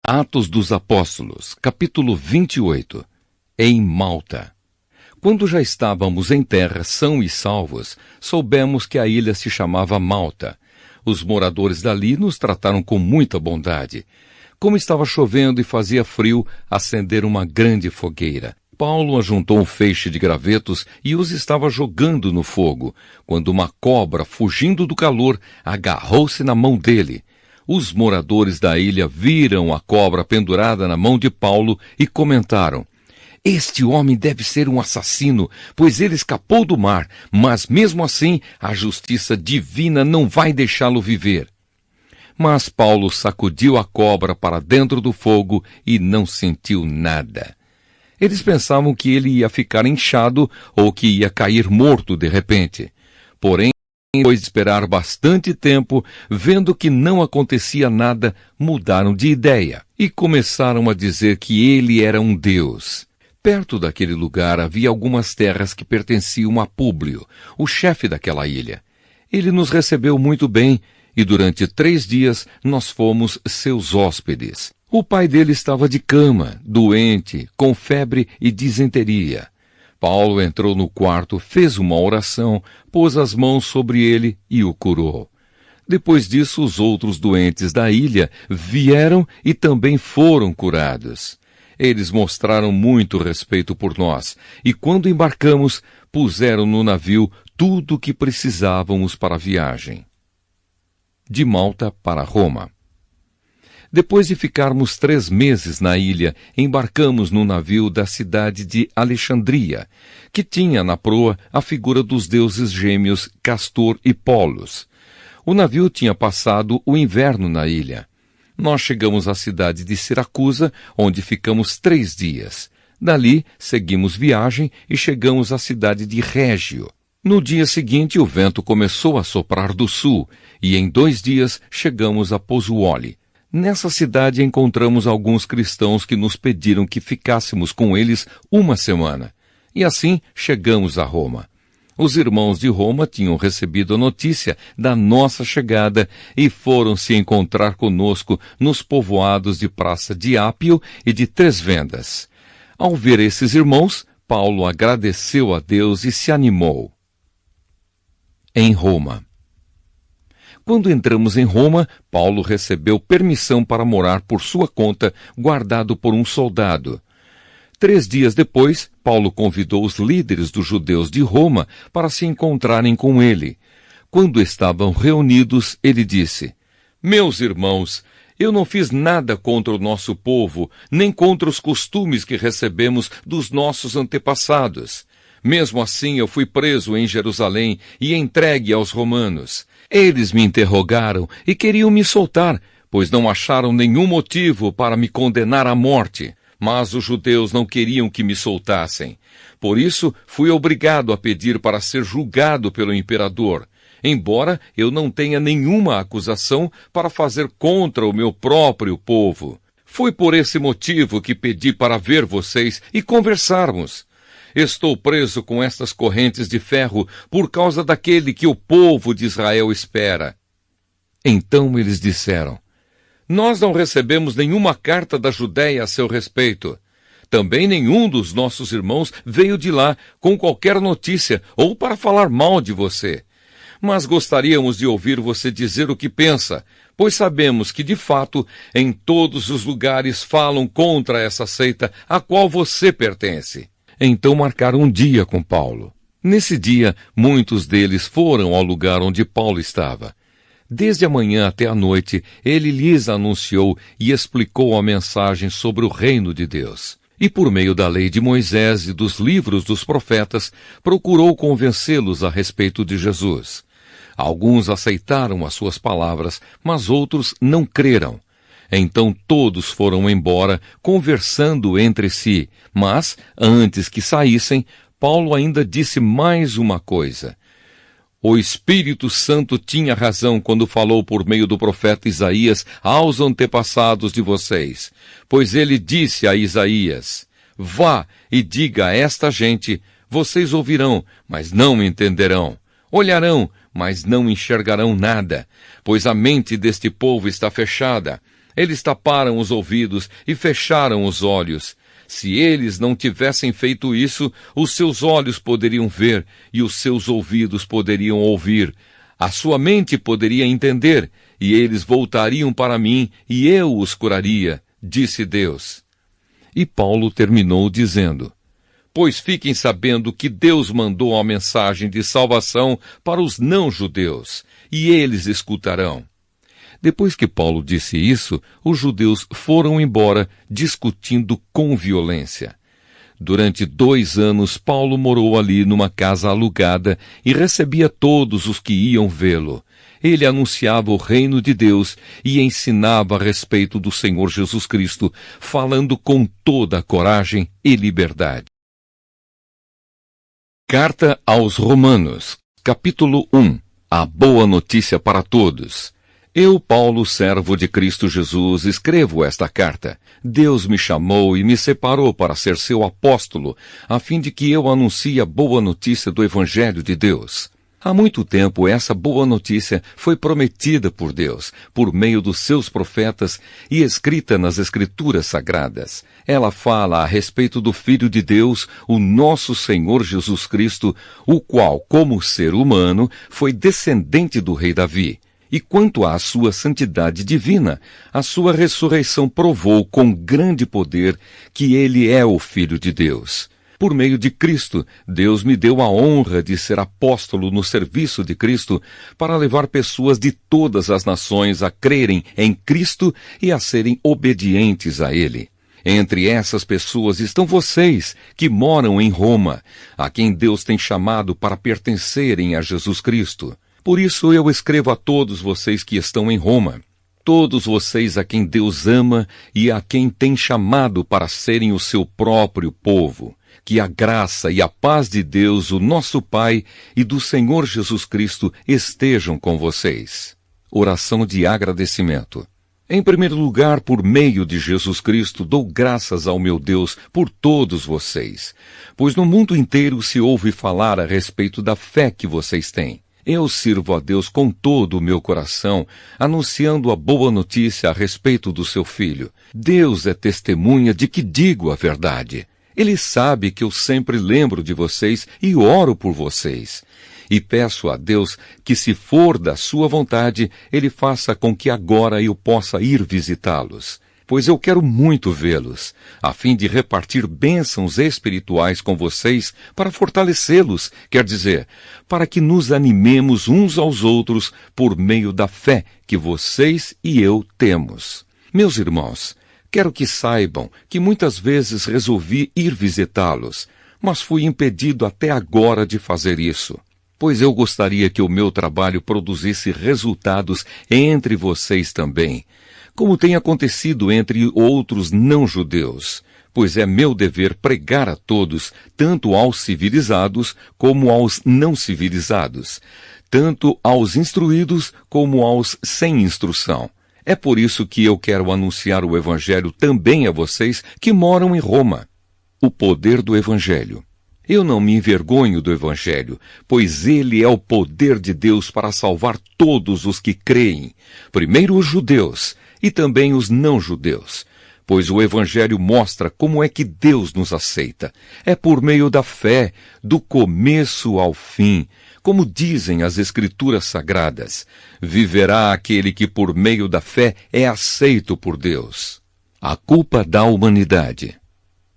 Atos dos Apóstolos, capítulo 28. Em Malta. Quando já estávamos em terra são e salvos, soubemos que a ilha se chamava Malta. Os moradores dali nos trataram com muita bondade. Como estava chovendo e fazia frio, acenderam uma grande fogueira. Paulo ajuntou um feixe de gravetos e os estava jogando no fogo, quando uma cobra, fugindo do calor, agarrou-se na mão dele. Os moradores da ilha viram a cobra pendurada na mão de Paulo e comentaram: "Este homem deve ser um assassino, pois ele escapou do mar, mas mesmo assim a justiça divina não vai deixá-lo viver." Mas Paulo sacudiu a cobra para dentro do fogo e não sentiu nada. Eles pensavam que ele ia ficar inchado ou que ia cair morto de repente. Porém, depois de esperar bastante tempo, vendo que não acontecia nada, mudaram de ideia e começaram a dizer que ele era um deus. Perto daquele lugar havia algumas terras que pertenciam a Públio, o chefe daquela ilha. Ele nos recebeu muito bem e durante 3 dias nós fomos seus hóspedes. O pai dele estava de cama, doente, com febre e disenteria. Paulo entrou no quarto, fez uma oração, pôs as mãos sobre ele e o curou. Depois disso, os outros doentes da ilha vieram e também foram curados. Eles mostraram muito respeito por nós, e quando embarcamos, puseram no navio tudo o que precisávamos para a viagem. De Malta para Roma. Depois de ficarmos 3 meses na ilha, embarcamos no navio da cidade de Alexandria, que tinha na proa a figura dos deuses gêmeos Castor e Polos. O navio tinha passado o inverno na ilha. Nós chegamos à cidade de Siracusa, onde ficamos 3 dias. Dali, seguimos viagem e chegamos à cidade de Régio. No dia seguinte, o vento começou a soprar do sul, e em 2 dias chegamos a Pozzuoli. Nessa cidade encontramos alguns cristãos que nos pediram que ficássemos com eles 1 semana. E assim chegamos a Roma. Os irmãos de Roma tinham recebido a notícia da nossa chegada e foram se encontrar conosco nos povoados de Praça de Ápio e de 3 Vendas. Ao ver esses irmãos, Paulo agradeceu a Deus e se animou. Em Roma. Quando entramos em Roma, Paulo recebeu permissão para morar por sua conta, guardado por um soldado. 3 dias depois, Paulo convidou os líderes dos judeus de Roma para se encontrarem com ele. Quando estavam reunidos, ele disse: "Meus irmãos, eu não fiz nada contra o nosso povo, nem contra os costumes que recebemos dos nossos antepassados. Mesmo assim, eu fui preso em Jerusalém e entregue aos romanos. Eles me interrogaram e queriam me soltar, pois não acharam nenhum motivo para me condenar à morte. Mas os judeus não queriam que me soltassem. Por isso, fui obrigado a pedir para ser julgado pelo imperador, embora eu não tenha nenhuma acusação para fazer contra o meu próprio povo. Foi por esse motivo que pedi para ver vocês e conversarmos. Estou preso com estas correntes de ferro por causa daquele que o povo de Israel espera." Então eles disseram: "Nós não recebemos nenhuma carta da Judéia a seu respeito. Também nenhum dos nossos irmãos veio de lá com qualquer notícia ou para falar mal de você. Mas gostaríamos de ouvir você dizer o que pensa, pois sabemos que, de fato, em todos os lugares falam contra essa seita a qual você pertence." Então marcaram um dia com Paulo. Nesse dia, muitos deles foram ao lugar onde Paulo estava. Desde a manhã até a noite, ele lhes anunciou e explicou a mensagem sobre o reino de Deus. E por meio da lei de Moisés e dos livros dos profetas, procurou convencê-los a respeito de Jesus. Alguns aceitaram as suas palavras, mas outros não creram. Então todos foram embora, conversando entre si, mas, antes que saíssem, Paulo ainda disse mais uma coisa. O Espírito Santo tinha razão quando falou por meio do profeta Isaías aos antepassados de vocês, pois ele disse a Isaías: "Vá e diga a esta gente, vocês ouvirão, mas não entenderão. Olharão, mas não enxergarão nada, pois a mente deste povo está fechada. Eles taparam os ouvidos e fecharam os olhos. Se eles não tivessem feito isso, os seus olhos poderiam ver e os seus ouvidos poderiam ouvir. A sua mente poderia entender e eles voltariam para mim e eu os curaria, disse Deus. E Paulo terminou dizendo: pois fiquem sabendo que Deus mandou a mensagem de salvação para os não-judeus, e eles escutarão. Depois que Paulo disse isso, os judeus foram embora discutindo com violência. Durante 2 anos, Paulo morou ali numa casa alugada e recebia todos os que iam vê-lo. Ele anunciava o reino de Deus e ensinava a respeito do Senhor Jesus Cristo, falando com toda a coragem e liberdade. Carta aos Romanos, capítulo 1. A boa notícia para todos. Eu, Paulo, servo de Cristo Jesus, escrevo esta carta. Deus me chamou e me separou para ser seu apóstolo, a fim de que eu anuncie a boa notícia do Evangelho de Deus. Há muito tempo essa boa notícia foi prometida por Deus, por meio dos seus profetas e escrita nas Escrituras Sagradas. Ela fala a respeito do Filho de Deus, o nosso Senhor Jesus Cristo, o qual, como ser humano, foi descendente do rei Davi. E quanto à sua santidade divina, a sua ressurreição provou com grande poder que ele é o Filho de Deus. Por meio de Cristo, Deus me deu a honra de ser apóstolo no serviço de Cristo para levar pessoas de todas as nações a crerem em Cristo e a serem obedientes a Ele. Entre essas pessoas estão vocês, que moram em Roma, a quem Deus tem chamado para pertencerem a Jesus Cristo. Por isso eu escrevo a todos vocês que estão em Roma, todos vocês a quem Deus ama e a quem tem chamado para serem o seu próprio povo. Que a graça e a paz de Deus, o nosso Pai, e do Senhor Jesus Cristo estejam com vocês. Oração de agradecimento. Em primeiro lugar, por meio de Jesus Cristo, dou graças ao meu Deus por todos vocês, pois no mundo inteiro se ouve falar a respeito da fé que vocês têm. Eu sirvo a Deus com todo o meu coração, anunciando a boa notícia a respeito do seu Filho. Deus é testemunha de que digo a verdade. Ele sabe que eu sempre lembro de vocês e oro por vocês. E peço a Deus que, se for da sua vontade, Ele faça com que agora eu possa ir visitá-los. Pois eu quero muito vê-los, a fim de repartir bênçãos espirituais com vocês para fortalecê-los, quer dizer, para que nos animemos uns aos outros por meio da fé que vocês e eu temos. Meus irmãos, quero que saibam que muitas vezes resolvi ir visitá-los, mas fui impedido até agora de fazer isso, pois eu gostaria que o meu trabalho produzisse resultados entre vocês também, como tem acontecido entre outros não-judeus, pois é meu dever pregar a todos, tanto aos civilizados como aos não civilizados, tanto aos instruídos como aos sem instrução. É por isso que eu quero anunciar o Evangelho também a vocês que moram em Roma. O poder do Evangelho. Eu não me envergonho do Evangelho, pois ele é o poder de Deus para salvar todos os que creem, primeiro os judeus e também os não-judeus, pois o Evangelho mostra como é que Deus nos aceita. É por meio da fé, do começo ao fim, como dizem as Escrituras Sagradas. Viverá aquele que por meio da fé é aceito por Deus. A culpa da humanidade.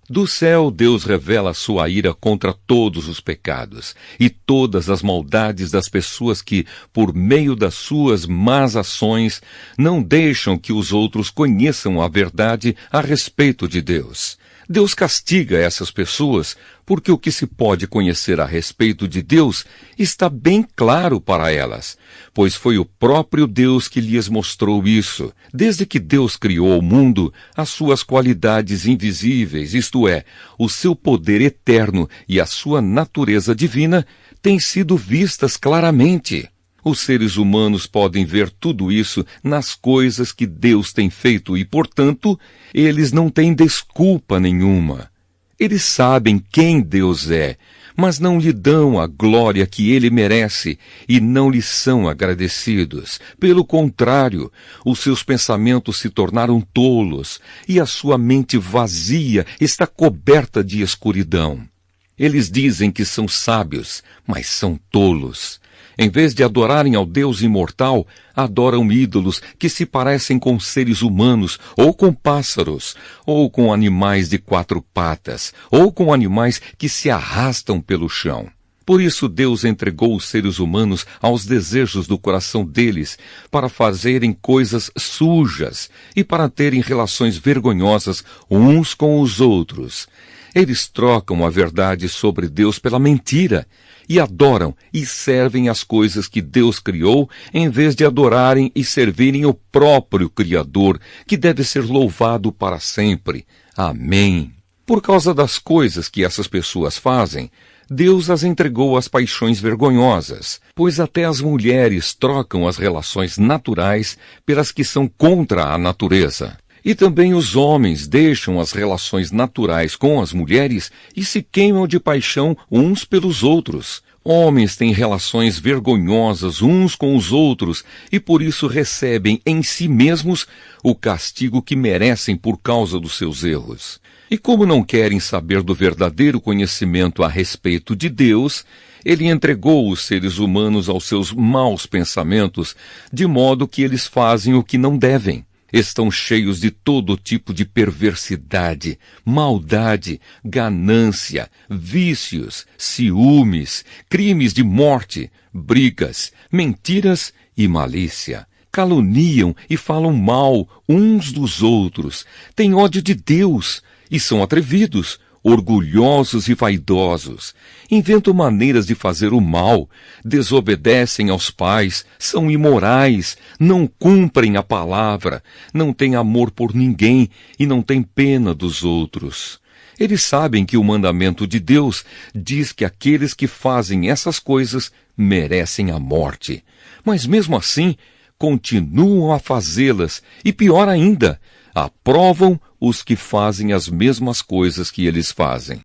Do céu, Deus revela sua ira contra todos os pecados e todas as maldades das pessoas que, por meio das suas más ações, não deixam que os outros conheçam a verdade a respeito de Deus. Deus castiga essas pessoas porque o que se pode conhecer a respeito de Deus está bem claro para elas, pois foi o próprio Deus que lhes mostrou isso. Desde que Deus criou o mundo, as suas qualidades invisíveis, isto é, o seu poder eterno e a sua natureza divina, têm sido vistas claramente. Os seres humanos podem ver tudo isso nas coisas que Deus tem feito e, portanto, eles não têm desculpa nenhuma. Eles sabem quem Deus é, mas não lhe dão a glória que ele merece e não lhe são agradecidos. Pelo contrário, os seus pensamentos se tornaram tolos e a sua mente vazia está coberta de escuridão. Eles dizem que são sábios, mas são tolos. Em vez de adorarem ao Deus imortal, adoram ídolos que se parecem com seres humanos, ou com pássaros, ou com animais de 4 patas, ou com animais que se arrastam pelo chão. Por isso Deus entregou os seres humanos aos desejos do coração deles, para fazerem coisas sujas e para terem relações vergonhosas uns com os outros. Eles trocam a verdade sobre Deus pela mentira, e adoram e servem as coisas que Deus criou, em vez de adorarem e servirem o próprio Criador, que deve ser louvado para sempre. Amém. Por causa das coisas que essas pessoas fazem, Deus as entregou às paixões vergonhosas, pois até as mulheres trocam as relações naturais pelas que são contra a natureza. E também os homens deixam as relações naturais com as mulheres e se queimam de paixão uns pelos outros. Homens têm relações vergonhosas uns com os outros e por isso recebem em si mesmos o castigo que merecem por causa dos seus erros. E como não querem saber do verdadeiro conhecimento a respeito de Deus, ele entregou os seres humanos aos seus maus pensamentos, de modo que eles fazem o que não devem. Estão cheios de todo tipo de perversidade, maldade, ganância, vícios, ciúmes, crimes de morte, brigas, mentiras e malícia. Caluniam e falam mal uns dos outros, têm ódio de Deus e são atrevidos, orgulhosos e vaidosos, inventam maneiras de fazer o mal, desobedecem aos pais, são imorais, não cumprem a palavra, não têm amor por ninguém e não têm pena dos outros. Eles sabem que o mandamento de Deus diz que aqueles que fazem essas coisas merecem a morte. Mas mesmo assim, continuam a fazê-las e, pior ainda, aprovam os que fazem as mesmas coisas que eles fazem.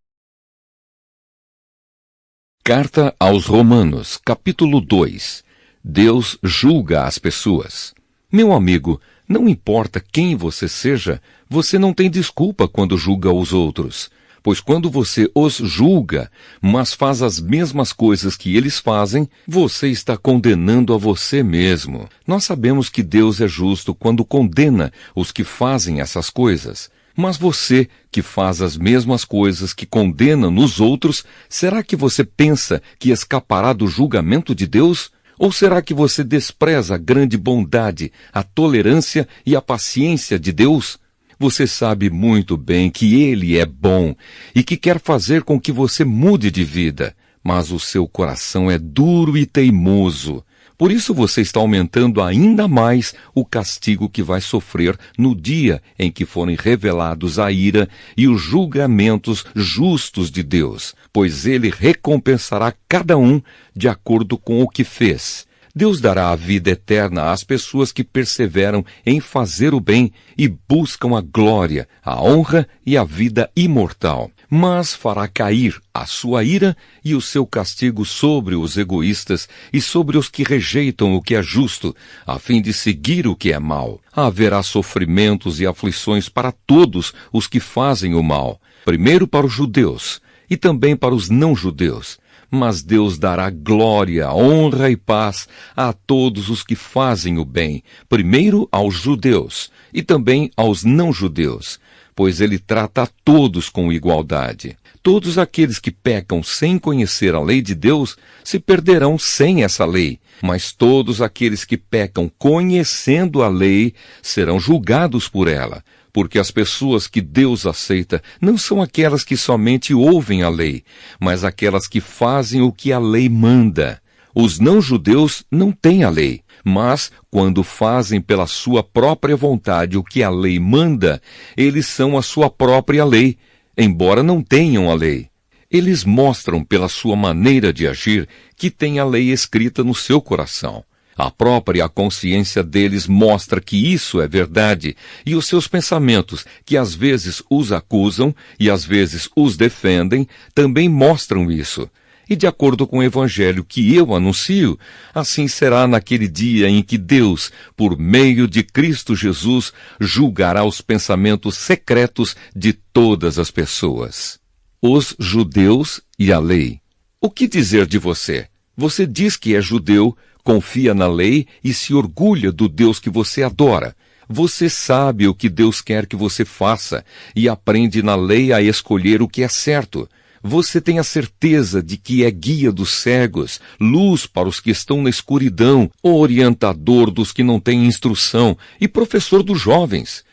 Carta aos Romanos, capítulo 2. Deus julga as pessoas. Meu amigo, não importa quem você seja, você não tem desculpa quando julga os outros. Pois quando você os julga, mas faz as mesmas coisas que eles fazem, você está condenando a você mesmo. Nós sabemos que Deus é justo quando condena os que fazem essas coisas. Mas você, que faz as mesmas coisas que condena nos outros, será que você pensa que escapará do julgamento de Deus? Ou será que você despreza a grande bondade, a tolerância e a paciência de Deus? Você sabe muito bem que Ele é bom e que quer fazer com que você mude de vida, mas o seu coração é duro e teimoso. Por isso você está aumentando ainda mais o castigo que vai sofrer no dia em que forem revelados a ira e os julgamentos justos de Deus, pois Ele recompensará cada um de acordo com o que fez. Deus dará a vida eterna às pessoas que perseveram em fazer o bem e buscam a glória, a honra e a vida imortal. Mas fará cair a sua ira e o seu castigo sobre os egoístas e sobre os que rejeitam o que é justo, a fim de seguir o que é mal. Haverá sofrimentos e aflições para todos os que fazem o mal, primeiro para os judeus e também para os não-judeus. Mas Deus dará glória, honra e paz a todos os que fazem o bem, primeiro aos judeus e também aos não-judeus, pois Ele trata a todos com igualdade. Todos aqueles que pecam sem conhecer a lei de Deus se perderão sem essa lei, mas todos aqueles que pecam conhecendo a lei serão julgados por ela. Porque as pessoas que Deus aceita não são aquelas que somente ouvem a lei, mas aquelas que fazem o que a lei manda. Os não-judeus não têm a lei, mas, quando fazem pela sua própria vontade o que a lei manda, eles são a sua própria lei, embora não tenham a lei. Eles mostram pela sua maneira de agir que têm a lei escrita no seu coração. A própria consciência deles mostra que isso é verdade, e os seus pensamentos, que às vezes os acusam e às vezes os defendem, também mostram isso. E de acordo com o evangelho que eu anuncio, assim será naquele dia em que Deus, por meio de Cristo Jesus, julgará os pensamentos secretos de todas as pessoas. Os judeus e a lei. O que dizer de você? Você diz que é judeu, confia na lei e se orgulha do Deus que você adora. Você sabe o que Deus quer que você faça e aprende na lei a escolher o que é certo. Você tem a certeza de que é guia dos cegos, luz para os que estão na escuridão, orientador dos que não têm instrução e professor dos jovens.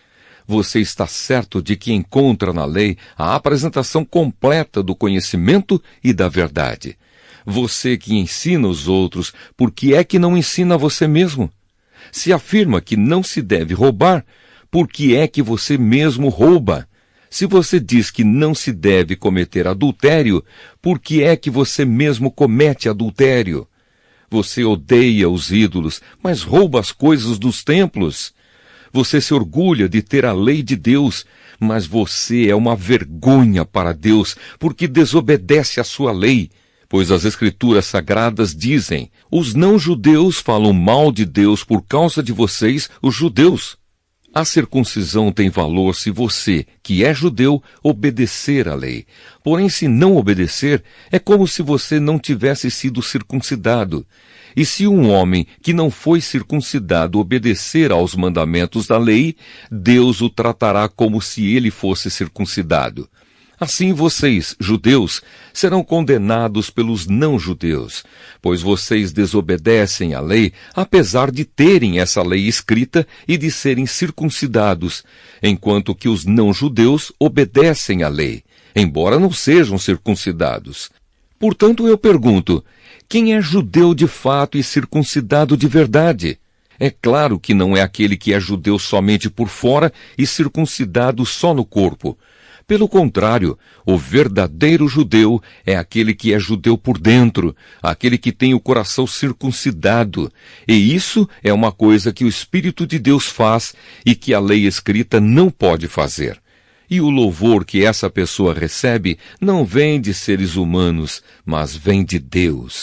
Você está certo de que encontra na lei a apresentação completa do conhecimento e da verdade. Você que ensina os outros, por que é que não ensina você mesmo? Se afirma que não se deve roubar, por que é que você mesmo rouba? Se você diz que não se deve cometer adultério, por que é que você mesmo comete adultério? Você odeia os ídolos, mas rouba as coisas dos templos. Você se orgulha de ter a lei de Deus, mas você é uma vergonha para Deus, porque desobedece à sua lei. Pois as Escrituras Sagradas dizem, os não-judeus falam mal de Deus por causa de vocês, os judeus. A circuncisão tem valor se você, que é judeu, obedecer à lei. Porém, se não obedecer, é como se você não tivesse sido circuncidado. E se um homem que não foi circuncidado obedecer aos mandamentos da lei, Deus o tratará como se ele fosse circuncidado. Assim vocês, judeus, serão condenados pelos não-judeus, pois vocês desobedecem à lei, apesar de terem essa lei escrita e de serem circuncidados, enquanto que os não-judeus obedecem à lei, embora não sejam circuncidados. Portanto, eu pergunto, quem é judeu de fato e circuncidado de verdade? É claro que não é aquele que é judeu somente por fora e circuncidado só no corpo. Pelo contrário, o verdadeiro judeu é aquele que é judeu por dentro, aquele que tem o coração circuncidado. E isso é uma coisa que o Espírito de Deus faz e que a lei escrita não pode fazer. E o louvor que essa pessoa recebe não vem de seres humanos, mas vem de Deus.